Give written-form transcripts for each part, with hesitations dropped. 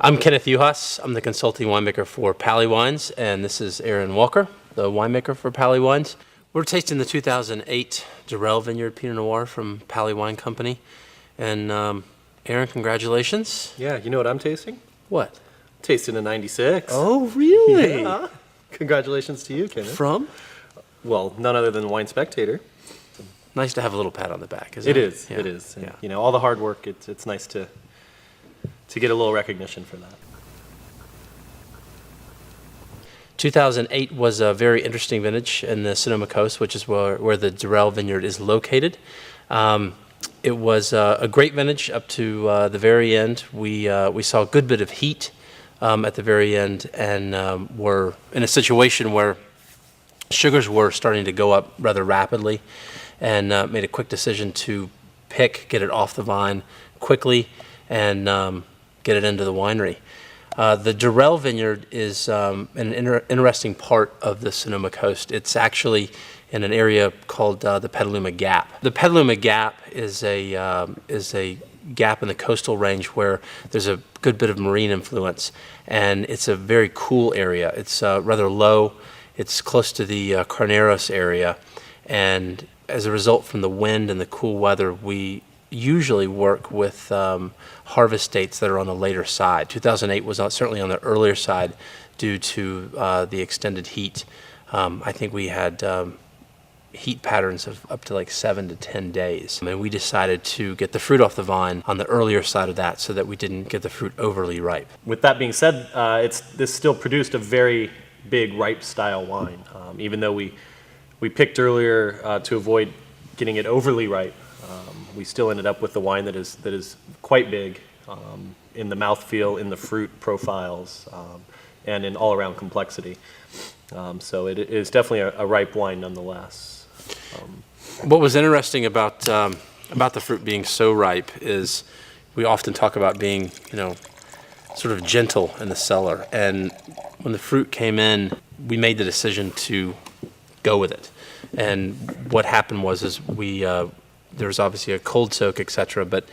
I'm Kenneth Uhas. I'm the consulting winemaker for Pali Wines, and this is Aaron Walker, the winemaker for Pali Wines. We're tasting the 2008 Durell Vineyard Pinot Noir from Pali Wine Company. And Aaron, congratulations. Yeah, you know what I'm tasting? What? Tasting a 96. Oh, really? Yeah. Congratulations to you, Kenneth. From? Well, none other than Wine Spectator. Nice to have a little pat on the back, isn't it? It is. Yeah. It is. And, Yeah. you know, all the hard work, it's nice to get a little recognition for that. 2008 was a very interesting vintage in the Sonoma Coast, which is where the Durell Vineyard is located. It was a great vintage up to the very end. We saw a good bit of heat at the very end, and were in a situation where sugars were starting to go up rather rapidly, and made a quick decision to get it off the vine quickly, and get it into the winery. The Durell Vineyard is an interesting part of the Sonoma Coast. It's actually in an area called the Petaluma Gap. The Petaluma Gap is a gap in the coastal range where there's a good bit of marine influence, and it's a very cool area. It's rather low. It's close to the Carneros area, and as a result, from the wind and the cool weather, we usually work with harvest dates that are on the later side. 2008 was certainly on the earlier side due to the extended heat. I think we had heat patterns of up to like 7 to 10 days. And we decided to get the fruit off the vine on the earlier side of that so that we didn't get the fruit overly ripe. With that being said, this still produced a very big ripe style wine. Even though we picked earlier to avoid getting it overly ripe, we still ended up with the wine that is quite big in the mouthfeel, in the fruit profiles, and in all-around complexity. So it is definitely a ripe wine nonetheless. What was interesting about the fruit being so ripe is we often talk about being, sort of gentle in the cellar. And when the fruit came in, we made the decision to go with it. And what happened was there was obviously a cold soak, etc., but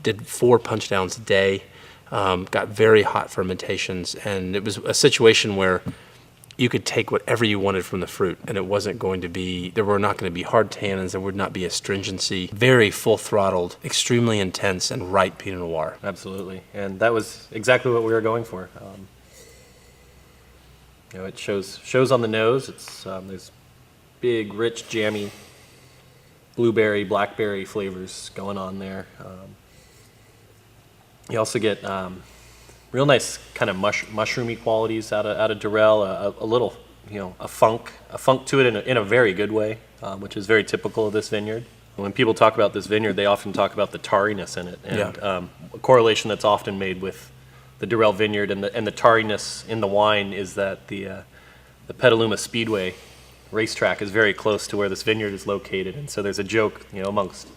did 4 punch downs a day, got very hot fermentations, and it was a situation where you could take whatever you wanted from the fruit, and it wasn't going to be, there were not going to be hard tannins, there would not be astringency, very full-throttled, extremely intense, and ripe Pinot Noir. Absolutely, and that was exactly what we were going for. It shows on the nose. It's there's big, rich, jammy blueberry, blackberry flavors going on there. You also get real nice kind of mushroomy qualities out of Durell. A little, a funk to it in a very good way, which is very typical of this vineyard. When people talk about this vineyard, they often talk about the tarriness in it, and a correlation that's often made with the Durell Vineyard and the tarriness in the wine is that the Petaluma Speedway racetrack is very close to where this vineyard is located, and so there's a joke, amongst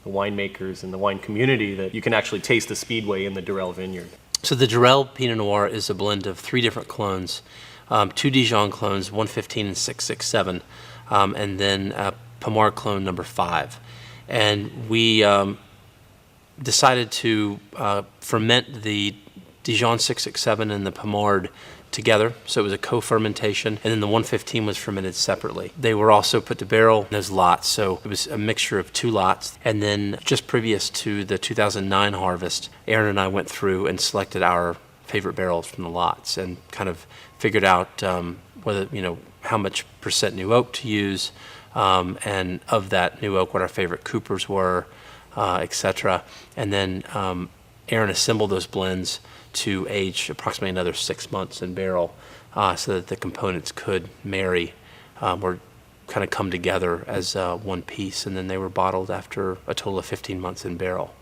the winemakers and the wine community that you can actually taste the speedway in the Durell Vineyard. So the Durell Pinot Noir is a blend of 3 different clones, 2 Dijon clones, 115 and 667, and then a Pommard clone number 5. And we decided to ferment the Dijon 667 and the Pommard together, so it was a co-fermentation, and then the 115 was fermented separately. They were also put to barrel in those lots, so it was a mixture of 2 lots. And then just previous to the 2009 harvest, Aaron and I went through and selected our favorite barrels from the lots and kind of figured out whether, how much percent new oak to use, and of that new oak, what our favorite coopers were, etc. And then Aaron assembled those blends to age approximately another 6 months in barrel, so that the components could marry or kind of come together as one piece, and then they were bottled after a total of 15 months in barrel.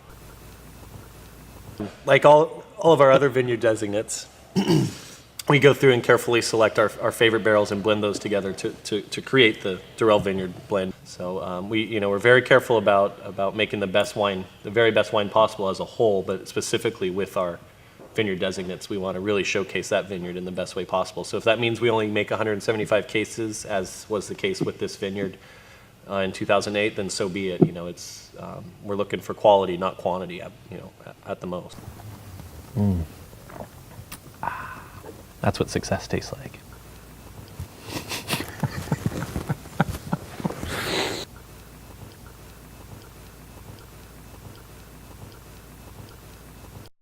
Like all of our other vineyard designates, we go through and carefully select our favorite barrels and blend those together to create the Durell Vineyard blend. So we're very careful about making the best wine, the very best wine possible as a whole, but specifically with our vineyard designates, we want to really showcase that vineyard in the best way possible. So if that means we only make 175 cases, as was the case with this vineyard in 2008, then so be it. We're looking for quality, not quantity. At the most. That's what success tastes like.